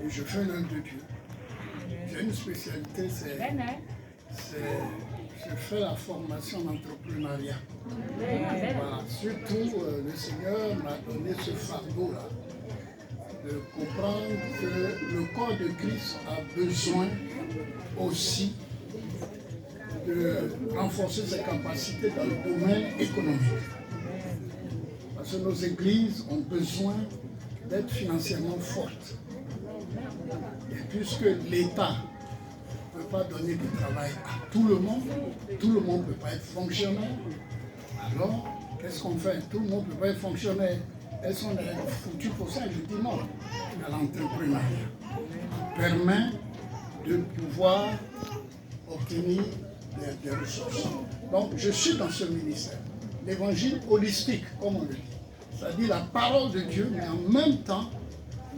et je fais l'œuvre de Dieu. J'ai une spécialité, je fais la formation en entrepreneuriat. Voilà. Surtout, le Seigneur m'a donné ce fardeau-là, de comprendre que le corps de Christ a besoin aussi de renforcer ses capacités dans le domaine économique. Parce que nos églises ont besoin d'être financièrement fortes. Et puisque l'État ne peut pas donner du travail à tout le monde ne peut pas être fonctionnaire, alors qu'est-ce qu'on fait? Tout le monde ne peut pas être fonctionnaire. Est-ce qu'on est foutu pour ça? Je dis non. L'entrepreneuriat permet de pouvoir obtenir des ressources. Donc je suis dans ce ministère. L'évangile holistique, comme on le dit. C'est-à-dire la parole de Dieu, mais en même temps,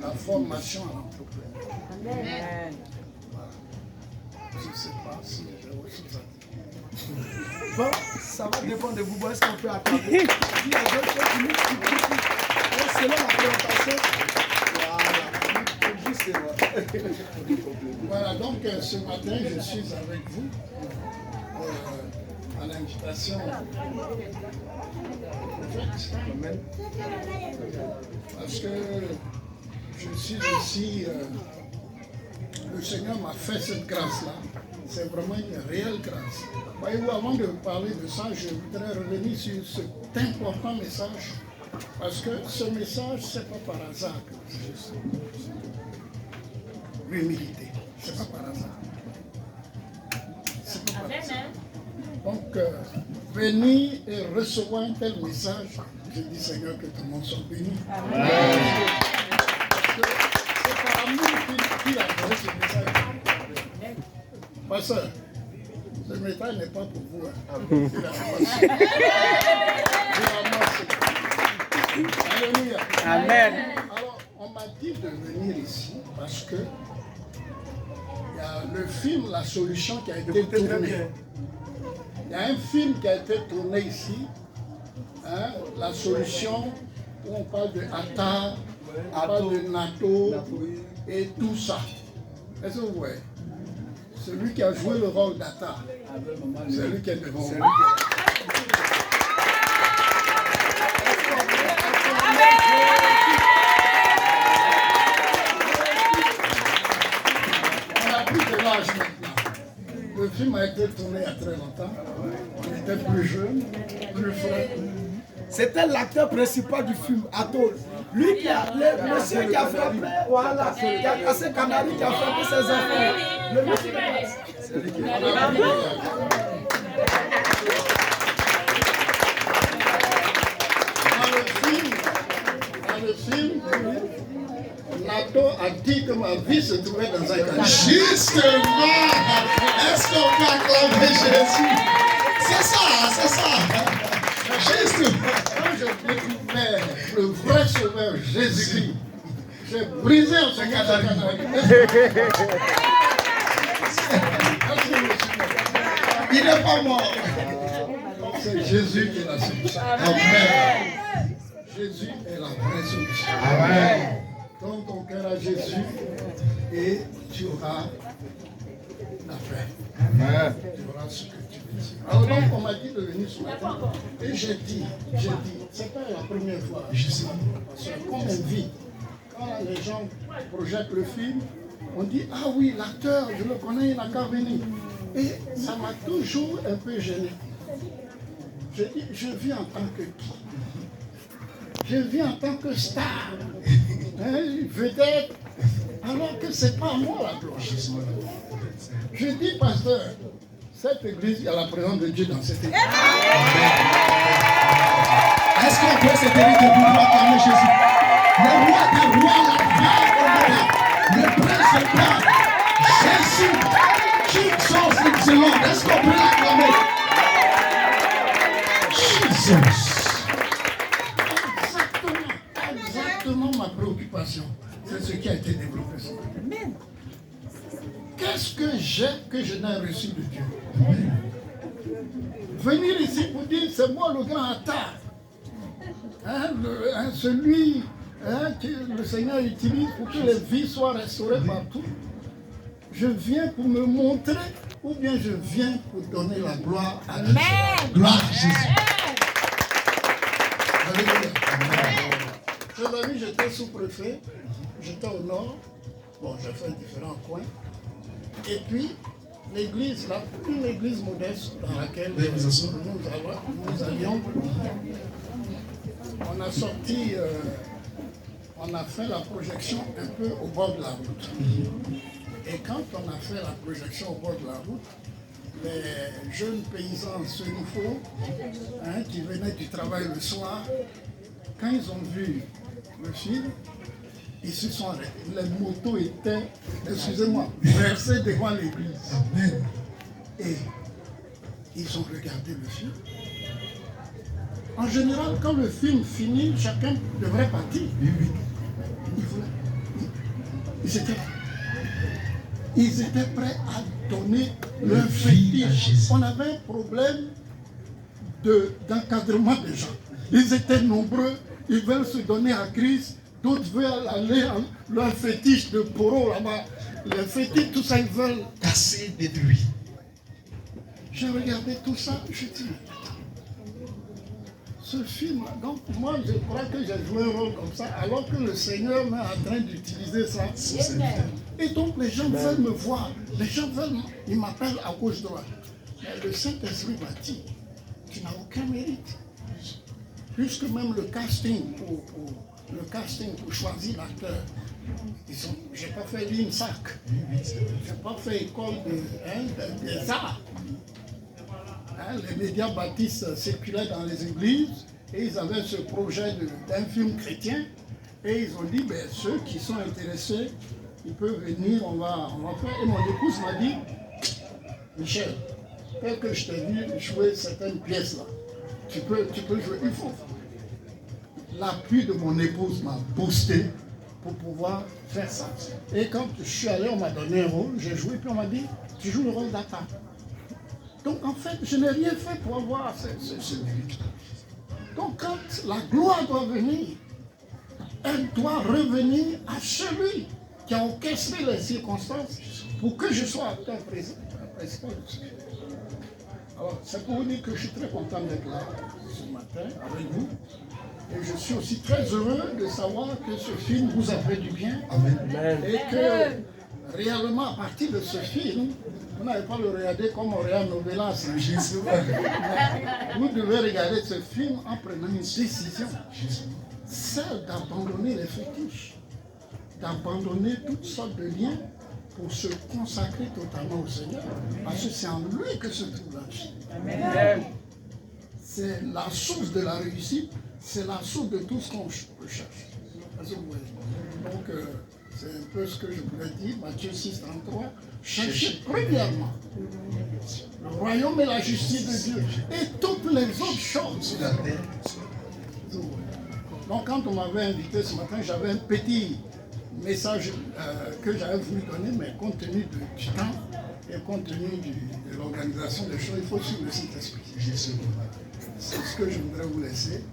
la formation à l'entrepreneuriat. Amen. Voilà. Je ne sais pas si j'ai autre chose à dire. Bon, ça va dépendre de vous. Est-ce qu'on peut attendre? Il y a d'autres choses qui nous disent. Selon la présentation, voilà, donc ce matin, je suis avec vous à l'invitation parce que je suis aussi, le Seigneur m'a fait cette grâce-là, c'est vraiment une réelle grâce. Voyez-vous, avant de parler de ça, je voudrais revenir sur cet important message, parce que ce message, ce n'est pas par hasard que je suis. L'humilité, ce n'est pas par hasard. C'est pas par hasard. Donc, venir et recevoir un tel message, je dis Seigneur que tout le monde soit béni. Amen. C'est par amour qu'il a donné ce message. Pasteur, ce message n'est pas pour vous. C'est la moitié. Alléluia. Amen. Alors, on m'a dit de venir ici parce que il y a le film La Solution qui a été tourné. Il y a un film qui a été tourné ici, hein, La Solution, où on parle de Attar, on parle de NATO et tout ça. Est-ce que vous voyez? Celui qui a joué le rôle d'Attar, c'est lui qui est devant vous. Le film a été tourné il y a très longtemps. On était plus jeunes, plus frais. C'était l'acteur principal du film, Atol. Lui qui a, le monsieur qui a frappé, voilà, qui a cassé Canary, qui a frappé ses enfants. Le monsieur c'est lui qui a Dans le film, Nato a dit que ma vie se trouvait dans un canal. Justement, est-ce qu'on peut acclamer Jésus? C'est ça. Justement. Quand je découvrais le vrai sauveur Jésus-Christ, j'ai brisé en ce canal. Il n'est pas mort. C'est Jésus qui est la solution. Amen. Jésus est la vraie solution. Amen. Donne ton cœur à Jésus et tu auras la paix. Amen. Tu auras ce que tu désires. Alors donc on m'a dit de venir ce matin et j'ai dit, c'est pas la première fois. Je sais. Parce que comme on vit, quand les gens projettent le film, on dit ah oui, l'acteur, je le connais, il n'a qu'à venir. Et ça m'a toujours un peu gêné. Je dis, je vis en tant que qui? Je vis en tant que star, vedette, alors que ce n'est pas moi la gloire. Je dis, pasteur, cette église, il y a la présence de Dieu dans cette église. Est-ce qu'on peut se tenir debout pour acclamer Jésus? Le roi des rois, la femme, le principal, Jésus, King Sauce excellent. Est-ce qu'on peut l'acclamer? Jésus. Exactement ma préoccupation, c'est ce qui a été développé ce matin. Qu'est-ce que j'ai que je n'ai reçu de Dieu? Venir ici pour dire c'est moi le grand Attar, celui que le Seigneur utilise pour que les vies soient restaurées partout. Je viens pour me montrer ou bien je viens pour donner la gloire à Dieu. Gloire à Jésus. Alléluia. Chers amis, j'étais sous-préfet, j'étais au nord. Bon, j'ai fait différents coins. Et puis, l'église, là, une église modeste dans laquelle nous allions, on a sorti, on a fait la projection un peu au bord de la route. Et quand on a fait la projection au bord de la route, les jeunes paysans sénifaux qui venaient du travail le soir, quand ils ont vu le film, ils se sont arrêtés. Les motos étaient, excusez-moi, versées devant l'église. Et ils ont regardé le film. En général, quand le film finit, chacun devrait partir. Ils étaient prêts à donner leur fétiche. On avait un problème d'encadrement des gens. Ils étaient nombreux, ils veulent se donner à Christ, d'autres veulent aller à leur fétiche de poro là-bas. Les fétiches, tout ça, ils veulent casser, détruire. J'ai regardé tout ça, je dis, ce film, donc moi je crois que j'ai joué un rôle comme ça, alors que le Seigneur m'est en train d'utiliser ça. Et donc les gens veulent me voir, les gens veulent, ils m'appellent à gauche-droite. Mais le Saint-Esprit m'a dit, tu n'as aucun mérite. Puisque même le casting pour choisir l'acteur, je n'ai pas fait l'INSAC, je n'ai pas fait école des arts. Les médias baptistes circulaient dans les églises et ils avaient ce projet d'un film chrétien et ils ont dit, ben, ceux qui sont intéressés, ils peuvent venir, on va faire. Et mon épouse m'a dit, Michel, tel que je t'ai vu jouer certaines pièces là, tu peux jouer, il faut. L'appui de mon épouse m'a boosté pour pouvoir faire ça. Et quand je suis allé, on m'a donné un rôle, j'ai joué, puis on m'a dit, tu joues le rôle d'Atta. Donc en fait, je n'ai rien fait pour avoir ce mérite. Donc quand la gloire doit venir, elle doit revenir à celui qui a orchestré les circonstances pour que je sois acteur principal. Alors c'est pour vous dire que je suis très content d'être là ce matin avec vous. Et je suis aussi très heureux de savoir que ce film vous a fait du bien. Amen. Et que réellement à partir de ce film, vous n'avez pas le regarder comme on regarde Novelas. Vous devez regarder ce film en prenant une décision, celle d'abandonner les fétiches, d'abandonner toutes sortes de liens pour se consacrer totalement au Seigneur. Parce que c'est en lui que se trouve la vie. C'est la source de la réussite, c'est la source de tout ce qu'on recherche. Donc, c'est un peu ce que je voulais dire, Matthieu 6, 33. Cherchez premièrement le royaume et la justice de Dieu et toutes les autres choses sur la terre. Donc quand on m'avait invité ce matin, j'avais un petit message que j'avais voulu donner, mais compte tenu du temps et compte tenu de l'organisation des choses, il faut suivre le Saint-Esprit. C'est ce que je voudrais vous laisser.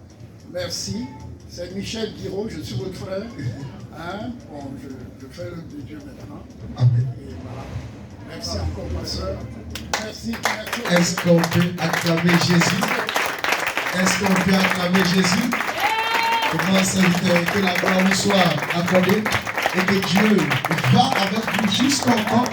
Merci. C'est Michel Guiraud, je suis votre frère. Bon, je fais l'œuvre de Dieu maintenant. Amen. Et voilà. Merci encore, ma soeur. Merci. Est-ce qu'on peut acclamer Jésus? Est-ce qu'on peut acclamer Jésus? Comment c'est que la gloire nous soit accordée et que Dieu va avec vous jusqu'au temps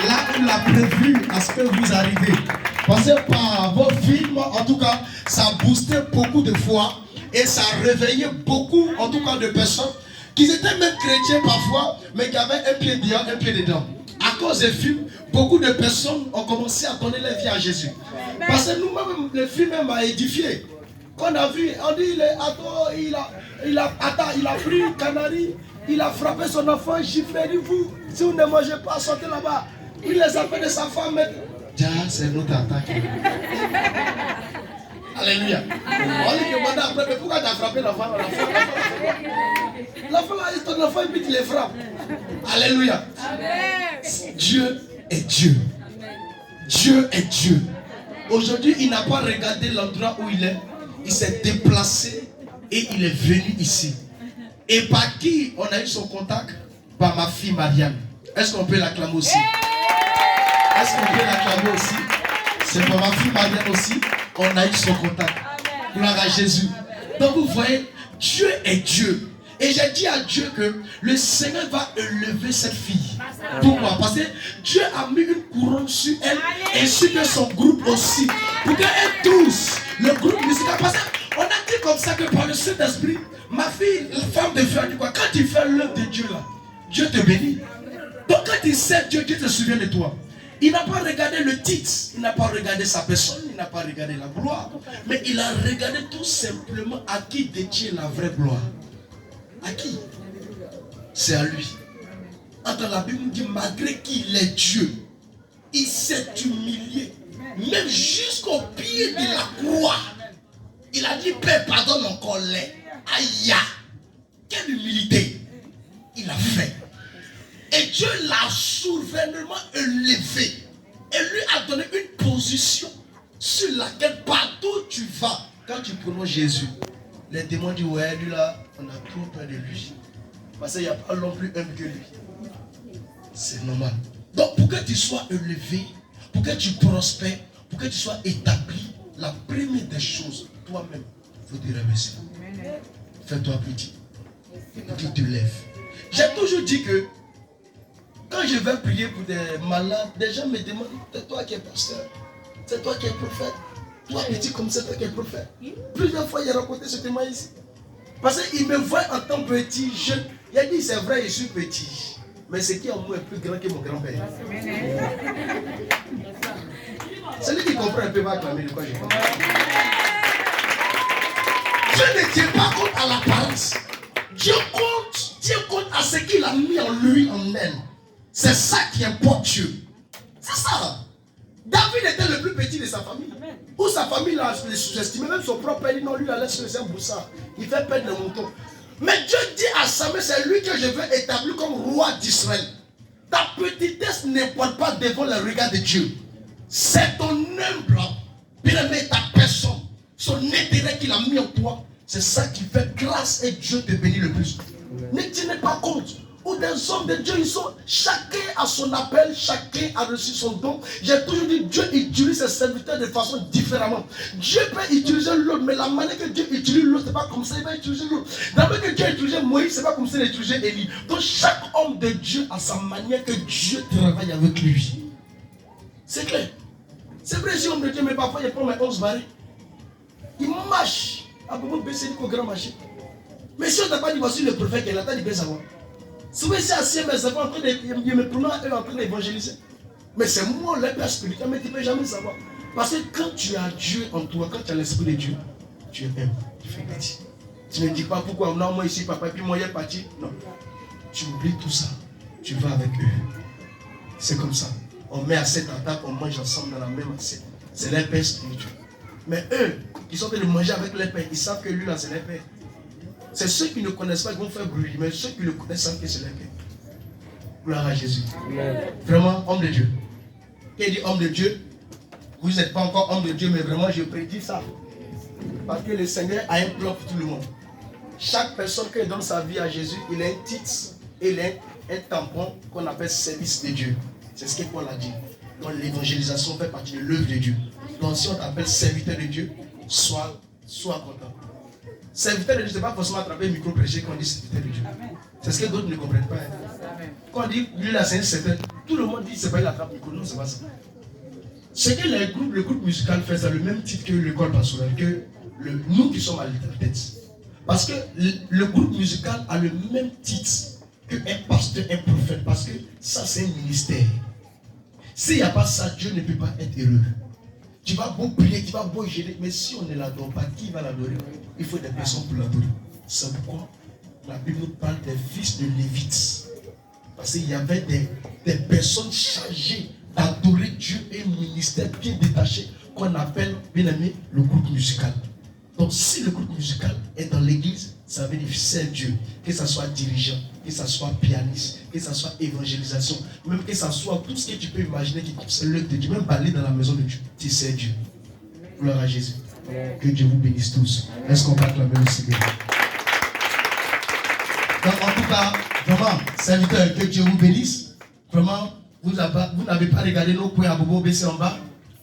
là où il a prévu à ce que vous arrivez. Parce que par vos films, en tout cas, ça a boosté beaucoup de foi et ça a réveillé beaucoup, en tout cas, de personnes qui étaient même chrétiens parfois, mais qui avaient un pied dehors, un pied dedans. À cause des films, beaucoup de personnes ont commencé à donner leur vie à Jésus. Parce que nous-mêmes, le film m'a édifié. Quand on a vu, on dit, il a pris une canari, il a frappé son enfant, giflé, il dit, vous, si vous ne mangez pas, sortez là-bas. Il les appelle de sa femme. Déjà, c'est notre attaque. Alléluia. On lui demande après, mais pourquoi tu as frappé l'enfant? L'enfant là, ton enfant, et puis tu les frappes. Alléluia. Amen. Dieu est Dieu. Dieu est Dieu. Aujourd'hui, il n'a pas regardé l'endroit où il est. Il s'est déplacé et il est venu ici. Et par qui on a eu son contact? Par ma fille Marianne. Est-ce qu'on peut l'acclamer aussi? Est-ce qu'on peut l'acclamer aussi? C'est par ma fille Marianne aussi. On a eu son contact. Gloire à Jésus. Donc vous voyez, Dieu est Dieu. Et j'ai dit à Dieu que le Seigneur va élever cette fille. Pourquoi? Parce que Dieu a mis une couronne sur elle, ainsi que son groupe aussi. Pour qu'elle tous, le groupe musical. Parce qu'on a dit comme ça que par le Saint-Esprit, ma fille, la femme de Dieu, a dit quoi? Quand tu fais l'œuvre de Dieu là, Dieu te bénit. Donc quand tu sais Dieu, Dieu te souvient de toi. Il n'a pas regardé le titre, il n'a pas regardé sa personne, il n'a pas regardé la gloire, mais il a regardé tout simplement à qui détient la vraie gloire. À qui? C'est à lui. Entre la Bible dit, malgré qu'il est Dieu, il s'est humilié, même jusqu'au pied de la croix. Il a dit, Père, pardonne encore les. Aïe, quelle humilité il a fait. Et Dieu l'a souverainement élevé et lui a donné une position sur laquelle partout où tu vas, quand tu prononces Jésus, les démons disent, ouais, lui là, on a trop peur de lui. Parce qu'il n'y a pas l'homme plus humble que lui. C'est normal. Donc pour que tu sois élevé, pour que tu prospères, pour que tu sois établi, la première des choses, toi-même, il faut te remercier. Fais-toi petit. Et tu te lèves. J'ai toujours dit que quand je vais prier pour des malades, des gens me demandent, c'est toi qui es pasteur, c'est toi qui es prophète. Toi petit comme c'est toi qui es prophète. Plusieurs fois il a raconté ce témoin ici. Parce qu'il me voit en tant que petit, jeune. Il a dit c'est vrai, je suis petit. Mais ce qui est en moi est plus grand que mon grand-père. Celui qui comprend un peu va acclamer de quoi je parle. Dieu ne tient pas compte à l'apparence. Dieu compte à ce qu'il a mis en lui, en elle. C'est ça qui importe Dieu. C'est ça. David était le plus petit de sa famille. Où sa famille l'a sous-estimé. Même son propre père dit non, lui la laisse laisser un boussard. Il fait perdre le mouton. Mais Dieu dit à Samuel, c'est lui que je veux établir comme roi d'Israël. Ta petitesse n'importe pas devant le regard de Dieu. C'est ton humble, bien aimé, ta personne, son intérêt qu'il a mis en toi. C'est ça qui fait grâce et Dieu te bénit le plus. Ne tenez pas compte. Où des hommes de Dieu, ils sont, chacun a son appel, chacun a reçu son don. J'ai toujours dit, Dieu utilise ses serviteurs de façon différemment. Dieu peut utiliser l'autre, mais la manière que Dieu utilise l'autre, c'est pas comme ça, il va utiliser l'autre. La manière que Dieu a utilisé Moïse, c'est pas comme ça, il a utilisé Élie. Donc chaque homme de Dieu a sa manière que Dieu travaille avec lui. C'est clair. C'est vrai, si homme de Dieu, mais parfois il prend mes 11 barils. Il marche. À beaucoup de baisser au grand marché. Mais si on t'a pas dit, voici le prophète qui est là, t'as dit, bien savoir. Souvent, c'est assis, mes enfants en train de me prendre, eux en train d'évangéliser. Mais c'est moi, le père spirituel, mais tu ne peux jamais savoir. Parce que quand tu as Dieu en toi, quand tu as l'esprit de Dieu, tu es humble, tu fais petit. Tu ne dis pas pourquoi, non, moi ici, papa, puis moi, il est parti. Non. Tu oublies tout ça. Tu vas avec eux. C'est comme ça. On met assiette à table, on mange ensemble dans la même assiette. C'est leur père spirituel. Mais eux, qui sont en train de manger avec leur père, ils savent que lui là, c'est leur père. C'est ceux qui ne connaissent pas qui vont faire bruit, mais ceux qui le connaissent savent que c'est leur père. Gloire à Jésus. Amen. Vraiment, homme de Dieu. Qui dit homme de Dieu? Vous n'êtes pas encore homme de Dieu, mais vraiment, je prédis ça. Parce que le Seigneur a un plan pour tout le monde. Chaque personne qui donne sa vie à Jésus, il a un titre et il a un tampon qu'on appelle service de Dieu. C'est ce que Paul a dit. Donc l'évangélisation fait partie de l'œuvre de Dieu. Donc si on t'appelle serviteur de Dieu, sois content. Serviteur de Dieu, ce n'est pas forcément attraper le micro prêcher quand on dit serviteur de Dieu. C'est ce que d'autres ne comprennent pas. Quand on dit lui là c'est un serviteur, tout le monde dit c'est pas il attrape le micro. Non, c'est pas ça. Ce que le groupe musical fait, c'est le même titre que l'école pastorale, que nous qui sommes à la tête. Parce que le groupe musical a le même titre qu'un pasteur, un prophète. Parce que ça c'est un ministère. S'il n'y a pas ça, Dieu ne peut pas être heureux. Tu vas beau prier, tu vas beau gérer, mais si on ne l'adore pas, qui va l'adorer? Il faut des personnes pour l'adorer. C'est pourquoi la Bible nous parle des fils de Lévites. Parce qu'il y avait des personnes chargées d'adorer Dieu et un ministère bien détaché qu'on appelle, bien aimé, le groupe musical. Donc si le groupe musical est dans l'église, ça veut dire c'est Dieu. Que ce soit dirigeant, que ce soit pianiste, que ce soit évangélisation, même que ce soit tout ce que tu peux imaginer qui concerne l'œuvre de Dieu, même parler dans la maison de Dieu, tu sais Dieu. Gloire à Jésus. Que Dieu vous bénisse tous. Est-ce qu'on va acclamer le Seigneur? Donc, en tout cas, vraiment, serviteur, que Dieu vous bénisse. Vraiment, vous n'avez pas regardé nos coins à Bobo baisser en bas.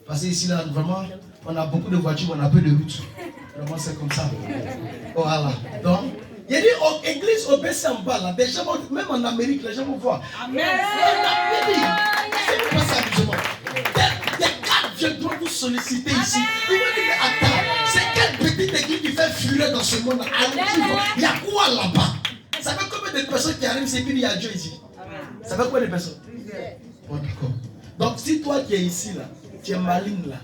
Parce que ici, là, vraiment, on a beaucoup de voitures, on a peu de routes. Vraiment, c'est comme ça. Voilà. Donc, il y a dit, église au baisser en bas, là, des gens, même en Amérique, les gens vont voir. Amen. En Amérique, c'est pas ça, justement. Des gars, je dois vous solliciter ici. Ils vont dire, attends, c'est quelle petite église qui fait fureur dans ce monde-là? Il y a quoi là-bas? Ça fait combien de personnes qui arrivent, c'est qu'il y a Dieu ici? Ça fait combien de personnes? Bon, d'accord. Donc, si toi qui es ici, là, tu es maligne, là,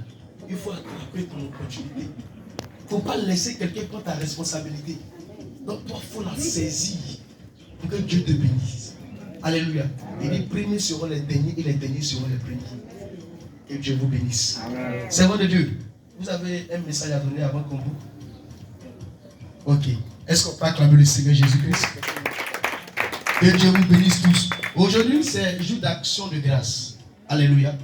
il faut attraper ton opportunité. Il ne faut pas laisser quelqu'un prendre ta responsabilité. Donc, toi, il faut la saisir pour que Dieu te bénisse. Alléluia. Et les premiers seront les derniers et les derniers seront les premiers. Que Dieu vous bénisse. Servant de Dieu, vous avez un message à donner avant qu'on vous. Ok. Est-ce qu'on peut acclamer le Seigneur Jésus-Christ? Que Dieu vous bénisse tous. Aujourd'hui, c'est jour d'action de grâce. Alléluia.